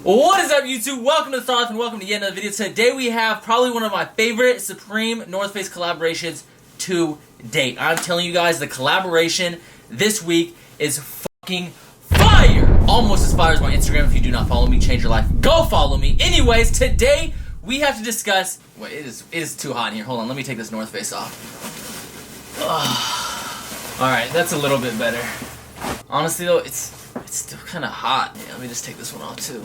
What is up, YouTube? Welcome to Thoughts and welcome to yet another video. Today we have probably one of my favorite Supreme North Face collaborations to date. I'm telling you guys, the collaboration this week is fucking fire! Almost as fire as my Instagram. If you do not follow me, change your life. Go follow me. Anyways, today we have to discuss... Wait, it is too hot in here. Hold on, let me take this North Face off. Alright, that's a little bit better. Honestly though, it's still kind of hot. Yeah, let me just take this one off too.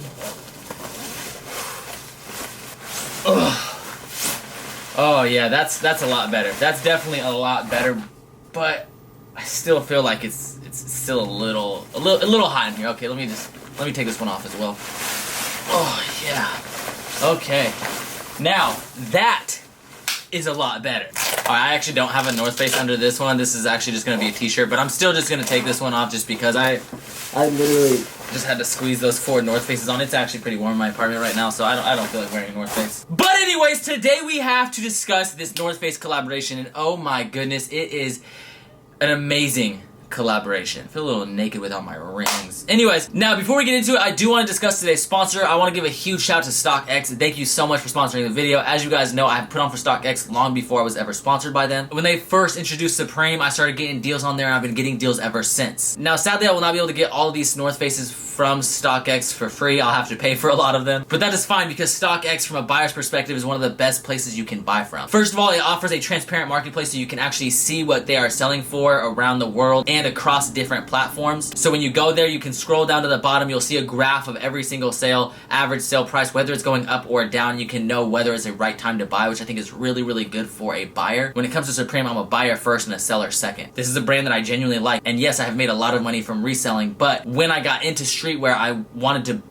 Ugh. Oh yeah, that's a lot better. That's definitely a lot better, but I still feel like it's still a little hot in here. Okay, let me take this one off as well. Oh yeah. Okay. Now that is a lot better. I actually don't have a North Face under this one. This is actually just going to be a t-shirt, but I'm still just going to take this one off just because I literally just had to squeeze those 4 North Faces on. It's actually pretty warm in my apartment right now, so I don't feel like wearing a North Face. But anyways, today we have to discuss this North Face collaboration, and oh my goodness, it is an amazing collaboration. I feel a little naked without my rings. Anyways, now before we get into it, I do want to discuss today's sponsor. I want to give a huge shout out to StockX. Thank you so much for sponsoring the video. As you guys know, I have put on for StockX long before I was ever sponsored by them. When they first introduced Supreme, I started getting deals on there, and I've been getting deals ever since. Now, sadly, I will not be able to get all of these North Faces from StockX for free. I'll have to pay for a lot of them. But that is fine because StockX, from a buyer's perspective, is one of the best places you can buy from. First of all, it offers a transparent marketplace so you can actually see what they are selling for around the world and across different platforms. So when you go there, you can scroll down to the bottom, you'll see a graph of every single sale, average sale price, whether it's going up or down. You can know whether it's a right time to buy, which I think is really, really good for a buyer. When it comes to Supreme, I'm a buyer first and a seller second. This is a brand that I genuinely like, and yes, I have made a lot of money from reselling, but when I got into streetwear, I wanted to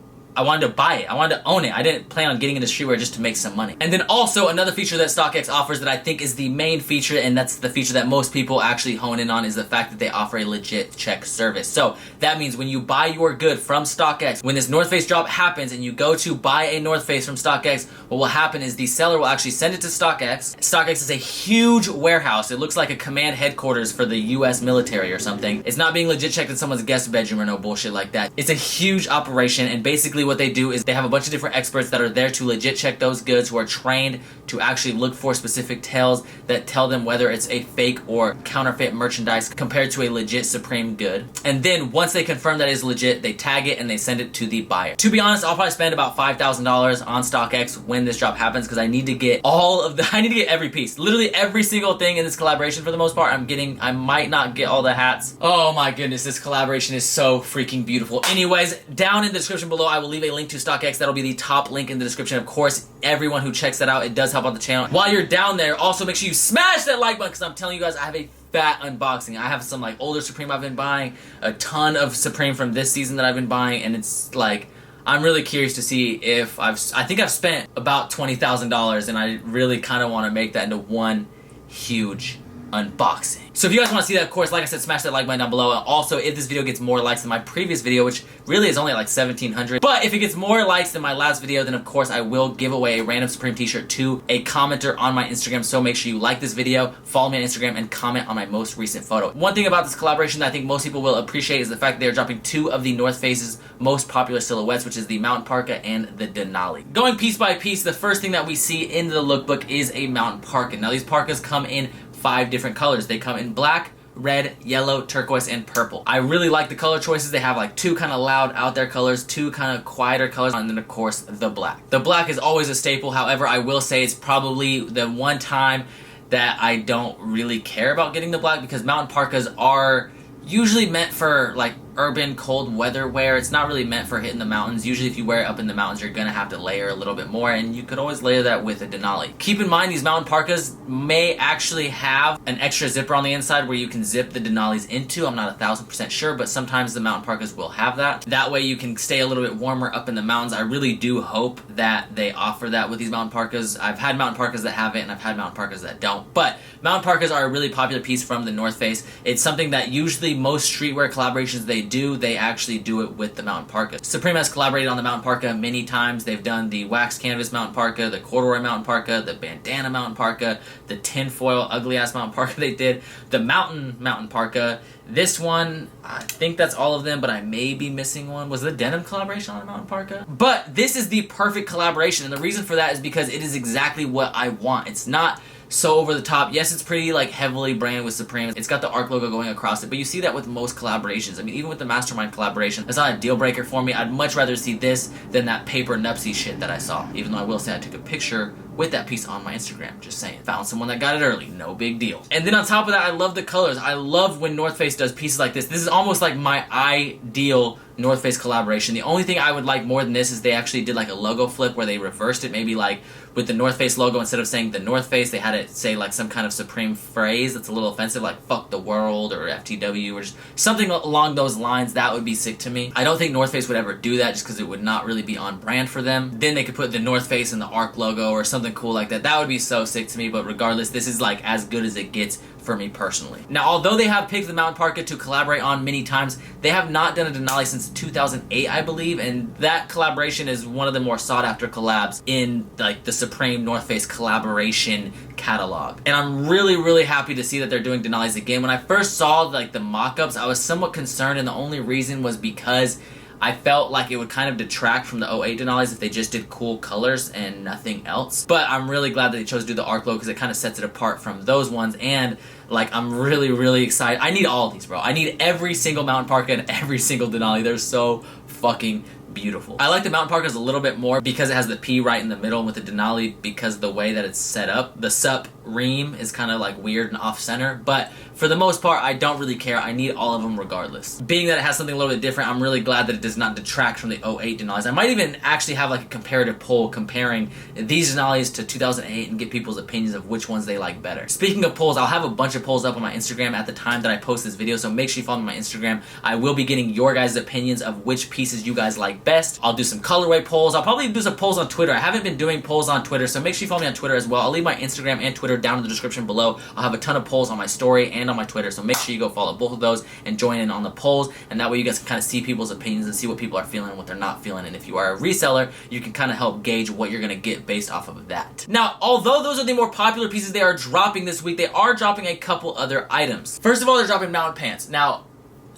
buy it. I wanted to own it. I didn't plan on getting into streetwear just to make some money. And then also another feature that StockX offers that I think is the main feature, and that's the feature that most people actually hone in on, is the fact that they offer a legit check service. So that means when you buy your good from StockX, when this North Face drop happens and you go to buy a North Face from StockX, what will happen is the seller will actually send it to StockX. StockX is a huge warehouse. It looks like a command headquarters for the US military or something. It's not being legit checked in someone's guest bedroom or no bullshit like that. It's a huge operation, and basically what they do is they have a bunch of different experts that are there to legit check those goods, who are trained to actually look for specific tells that tell them whether it's a fake or counterfeit merchandise compared to a legit Supreme good. And then once they confirm that is legit, they tag it and they send it to the buyer. To be honest, I'll probably spend about $5,000 on StockX when this drop happens, because I need to get I need to get every piece. Literally every single thing in this collaboration for the most part. I might not get all the hats. Oh my goodness, this collaboration is so freaking beautiful. Anyways, down in the description below, I will leave a link to StockX. That'll be the top link in the description. Of course, everyone who checks that out, it does help out the channel. While you're down there, also make sure you smash that like button, because I'm telling you guys, I have a fat unboxing. I have some like older Supreme I've been buying, a ton of Supreme from this season that I've been buying, and it's like, I'm really curious to see if I think I've spent about $20,000, and I really kind of want to make that into one huge unboxing. So if you guys want to see that, of course, like I said, smash that like button down below. And also, if this video gets more likes than my previous video, which really is only like 1,700, but if it gets more likes than my last video, then of course I will give away a random Supreme t-shirt to a commenter on my Instagram. So make sure you like this video, follow me on Instagram, and comment on my most recent photo. One thing about this collaboration that I think most people will appreciate is the fact that they're dropping 2 of the North Face's most popular silhouettes, which is the Mountain Parka and the Denali. Going piece by piece, the first thing that we see in the lookbook is a Mountain Parka. Now these parkas come in 5 different colors. They come in black, red, yellow, turquoise, and purple. I really like the color choices. They have like 2 kind of loud out there colors, 2 kind of quieter colors, and then of course the black. The black is always a staple. However, I will say it's probably the one time that I don't really care about getting the black, because Mountain Parkas are usually meant for like urban cold weather wear. It's not really meant for hitting the mountains. Usually if you wear it up in the mountains, you're gonna have to layer a little bit more, and you could always layer that with a Denali. Keep in mind, these Mountain Parkas may actually have an extra zipper on the inside where you can zip the Denalis into. I'm not 1,000% sure, but sometimes the Mountain Parkas will have that. That way you can stay a little bit warmer up in the mountains. I really do hope that they offer that with these Mountain Parkas. I've had Mountain Parkas that have it, and I've had Mountain Parkas that don't. But Mountain Parkas are a really popular piece from the North Face. It's something that usually most streetwear collaborations they do, they actually do it with the mountain parka. Supreme has collaborated on the mountain parka many times. They've done the wax canvas mountain parka, the corduroy mountain parka, the bandana mountain parka, the tinfoil ugly ass mountain parka they did, the mountain parka. This one, I think that's all of them, but I may be missing one. Was the denim collaboration on a mountain parka? But this is the perfect collaboration, and the reason for that is because it is exactly what I want. It's not so over the top. Yes, it's pretty like heavily branded with Supreme. It's got the ARC logo going across it, but you see that with most collaborations. I mean, even with the Mastermind collaboration, that's not a deal breaker for me. I'd much rather see this than that paper Nupsy shit that I saw. Even though I will say I took a picture with that piece on my Instagram. Just saying. Found someone that got it early. No big deal. And then on top of that, I love the colors. I love when North Face does pieces like this. This is almost like my ideal North Face collaboration. The only thing I would like more than this is they actually did like a logo flip where they reversed it. Maybe like with the North Face logo, instead of saying the North Face, they had it say like some kind of Supreme phrase that's a little offensive, like fuck the world or FTW or just something along those lines. That would be sick to me. I don't think North Face would ever do that just because it would not really be on brand for them. Then they could put the North Face and the ARC logo or something cool like that. That would be so sick to me, but regardless, this is like as good as it gets for me personally. Now, although they have picked the mountain parka to collaborate on many times, they have not done a Denali since 2008, I believe, and that collaboration is one of the more sought after collabs in like the Supreme North Face collaboration catalog. And I'm really, really happy to see that they're doing Denalis again. When I first saw like the mock-ups, I was somewhat concerned, and the only reason was because I felt like it would kind of detract from the 08 Denalis if they just did cool colors and nothing else. But I'm really glad that they chose to do the ARC logo because it kind of sets it apart from those ones. And like, I'm really, really excited. I need all of these, bro. I need every single mountain parka and every single Denali. They're so fucking beautiful. I like the mountain parkas a little bit more because it has the P right in the middle, with the Denali because of the way that it's set up. The sup ream is kind of like weird and off center, but for the most part, I don't really care. I need all of them regardless. Being that it has something a little bit different, I'm really glad that it does not detract from the 08 Denalis. I might even actually have like a comparative poll comparing these Denalis to 2008 and get people's opinions of which ones they like better. Speaking of polls, I'll have a bunch of polls up on my Instagram at the time that I post this video, so make sure you follow me on my Instagram. I will be getting your guys' opinions of which pieces you guys like best. I'll do some colorway polls. I'll probably do some polls on Twitter. I haven't been doing polls on Twitter, so make sure you follow me on Twitter as well. I'll leave my Instagram and Twitter down in the description below. I'll have a ton of polls on my story and on my Twitter, so make sure you go follow both of those and join in on the polls, and that way you guys can kind of see people's opinions and see what people are feeling and what they're not feeling. And if you are a reseller, you can kind of help gauge what you're going to get based off of that. Now, although those are the more popular pieces they are dropping this week, they are dropping a couple other items. First of all, they're dropping mountain pants. Now,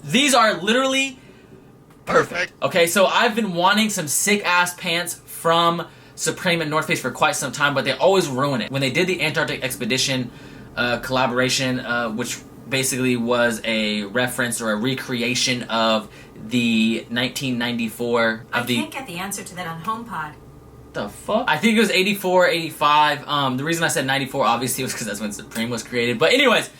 these are literally perfect. Okay, so I've been wanting some sick-ass pants from Supreme and North Face for quite some time, but they always ruin it. When they did the Antarctic Expedition collaboration, which basically was a reference or a recreation of the 1994 I can't get the answer to that on HomePod. The fuck? I think it was 84, 85. The reason I said 94 obviously was because that's when Supreme was created. But anyways,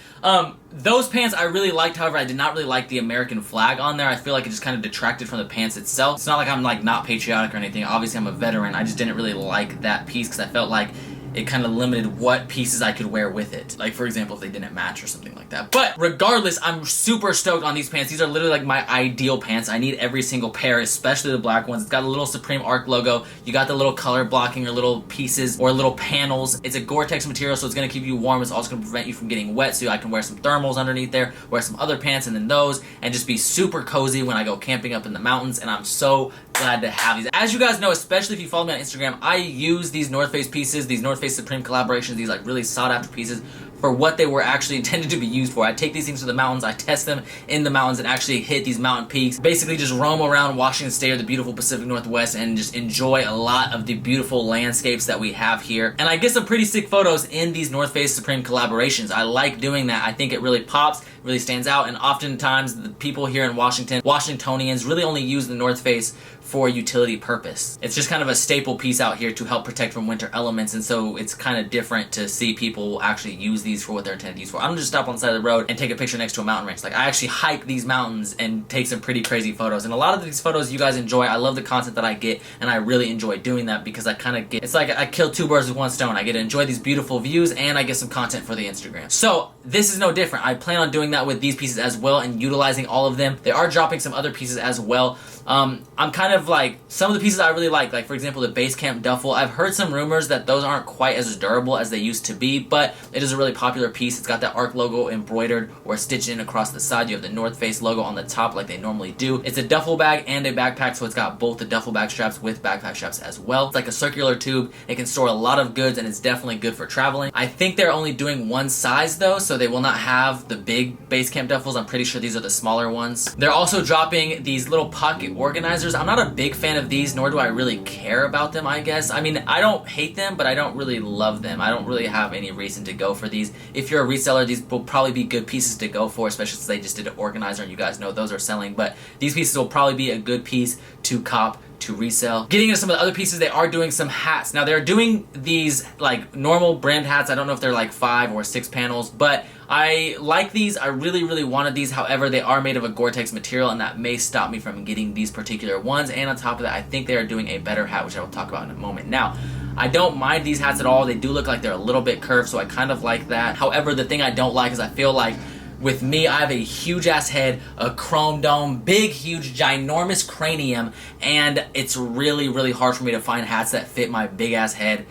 those pants I really liked. However, I did not really like the American flag on there. I feel like it just kind of detracted from the pants itself. It's not like I'm like not patriotic or anything. Obviously, I'm a veteran. I just didn't really like that piece because I felt like it kind of limited what pieces I could wear with it. Like, for example, if they didn't match or something like that. But regardless, I'm super stoked on these pants. These are literally like my ideal pants. I need every single pair, especially the black ones. It's got a little Supreme ARC logo. You got the little color blocking or little pieces or little panels. It's a Gore-Tex material, so it's going to keep you warm. It's also going to prevent you from getting wet, so I can wear some thermals underneath there, wear some other pants and then those, and just be super cozy when I go camping up in the mountains. And I'm so glad to have these. As you guys know, especially if you follow me on Instagram, I use these North Face pieces, these North Face Supreme collaborations, these like really sought after pieces for what they were actually intended to be used for. I take these things to the mountains, I test them in the mountains and actually hit these mountain peaks. Basically just roam around Washington State or the beautiful Pacific Northwest and just enjoy a lot of the beautiful landscapes that we have here. And I get some pretty sick photos in these North Face Supreme collaborations. I like doing that. I think it really pops, really stands out, and oftentimes the people here in Washington, Washingtonians, really only use the North Face for utility purpose. It's just kind of a staple piece out here to help protect from winter elements, and so it's kind of different to see people actually use these for what they're intended to use for. I don't just stop on the side of the road and take a picture next to a mountain range. Like, I actually hike these mountains and take some pretty crazy photos, and a lot of these photos you guys enjoy. I love the content that I get, and I really enjoy doing that because I kind of get, it's like I kill two birds with one stone. I get to enjoy these beautiful views, and I get some content for the Instagram. So this is no different. I plan on doing that with these pieces as well and utilizing all of them. They are dropping some other pieces as well. I'm kind of like, some of the pieces I really like for example the base camp duffel. I've heard some rumors that those aren't quite as durable as they used to be, but it is a really popular piece. It's got that ARC logo embroidered or stitched in across the side. You have the North Face logo on the top like they normally do. It's a duffel bag and a backpack, so it's got both the duffel bag straps with backpack straps as well. It's like a circular tube. It can store a lot of goods and it's definitely good for traveling. I think they're only doing one size though, so they will not have the big base camp duffels. I'm pretty sure these are the smaller ones. They're also dropping these little pocket organizers. I'm not a big fan of these, nor do I really care about them, I guess. I mean, I don't hate them, but I don't really love them. I don't really have any reason to go for these. If you're a reseller, these will probably be good pieces to go for, especially since they just did an organizer and you guys know those are selling, but these pieces will probably be a good piece to cop to resell. Getting into some of the other pieces, they are doing some hats. Now they're doing these like normal brand hats. I don't know if they're like 5 or 6 panels, but I like these. I really wanted these. However, they are made of a Gore-Tex material and that may stop me from getting these particular ones. And on top of that, I think they are doing a better hat, which I will talk about in a moment. Now, I don't mind these hats at all. They do look like they're a little bit curved, so I kind of like that. However, the thing I don't like is I feel like with me, I have a huge ass head, a chrome dome, big, huge, ginormous cranium, and it's really hard for me to find hats that fit my big ass head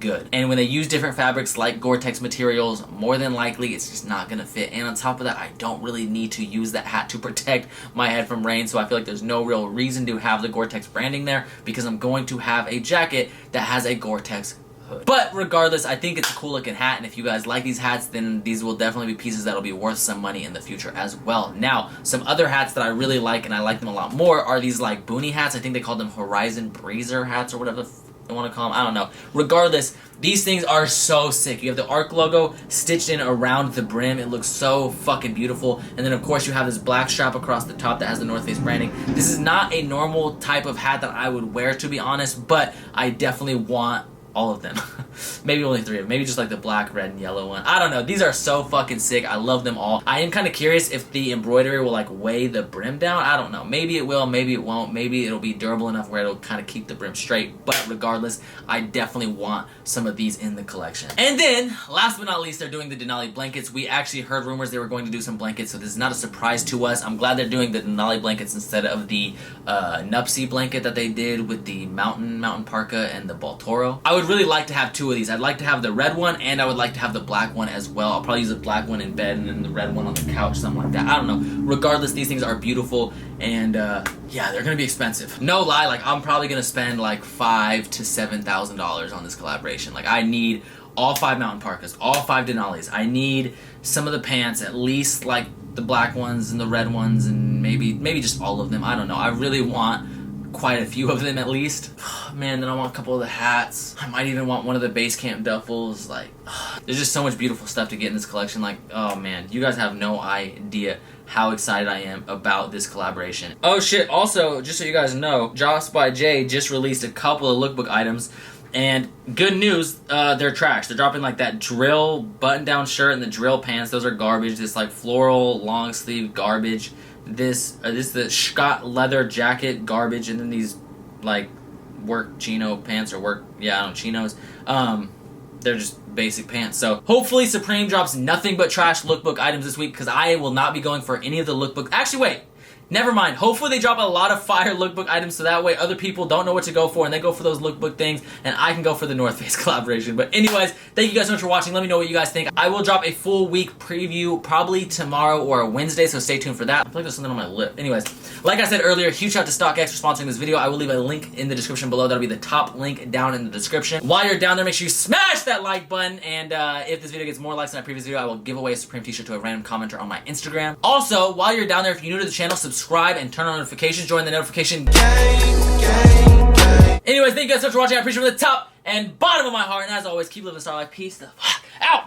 good. And when they use different fabrics like Gore-Tex materials, more than likely it's just not gonna fit. And on top of that, I don't really need to use that hat to protect my head from rain, so I feel like there's no real reason to have the Gore-Tex branding there because I'm going to have a jacket that has a Gore-Tex hood. But regardless, I think it's a cool looking hat, and if you guys like these hats, then these will definitely be pieces that'll be worth some money in the future as well. Now, some other hats that I really like, and I like them a lot more, are these like boonie hats. I think they call them Horizon Breezer hats or whatever they want to call them. I don't know. Regardless, these things are so sick. You have the ARC logo stitched in around the brim. It looks so fucking beautiful. And then of course you have this black strap across the top that has the North Face branding. This is not a normal type of hat that I would wear, to be honest, but I definitely want all of them. Maybe only 3 of them. Maybe just like the black, red, and yellow one. I don't know. These are so fucking sick. I love them all. I am kind of curious if the embroidery will like weigh the brim down. I don't know. Maybe it will. Maybe it won't. Maybe it'll be durable enough where it'll kind of keep the brim straight. But regardless, I definitely want some of these in the collection. And then, last but not least, they're doing the Denali blankets. We actually heard rumors they were going to do some blankets, so this is not a surprise to us. I'm glad they're doing the Denali blankets instead of the Nuptse blanket that they did with the mountain parka and the Baltoro. I would really like to have 2 of these. I'd like to have the red one and I would like to have the black one as well. I'll probably use the black one in bed and then the red one on the couch, something like that. I don't know. Regardless, these things are beautiful and yeah, they're gonna be expensive. No lie, like I'm probably gonna spend like $5,000 to $7,000 on this collaboration. Like I need all 5 mountain parkas, all 5 Denalis. I need some of the pants, at least like the black ones and the red ones and maybe just all of them. I don't know. I really want quite a few of them at least. Man, then I want a couple of the hats. I might even want one of the base camp duffels. Like, there's just so much beautiful stuff to get in this collection. Like, oh man, you guys have no idea how excited I am about this collaboration. Oh shit, also, just so you guys know, Joss by Jay just released a couple of lookbook items. And good news, they're trash. They're dropping like that drill button-down shirt and the drill pants. Those are garbage. This like floral long sleeve garbage. This the Scott leather jacket garbage, and then these like work chino pants or work chinos. They're just basic pants. So hopefully Supreme drops nothing but trash lookbook items this week because I will not be going for any of the lookbook. Actually, wait. Never mind. Hopefully they drop a lot of fire lookbook items so that way other people don't know what to go for and they go for those lookbook things and I can go for the North Face collaboration. But anyways, thank you guys so much for watching. Let me know what you guys think. I will drop a full week preview probably tomorrow or Wednesday, so stay tuned for that. I feel like there's something on my lip. Anyways, like I said earlier, huge shout out to StockX for sponsoring this video. I will leave a link in the description below. That'll be the top link down in the description. While you're down there, make sure you smash that like button, and if this video gets more likes than my previous video, I will give away a Supreme t-shirt to a random commenter on my Instagram. Also, while you're down there, if you're new to the channel, subscribe and turn on notifications. Join the notification gang. Anyways, thank you guys so much for watching. I appreciate it from the top and bottom of my heart. And as always, keep living the star life. Peace the fuck out.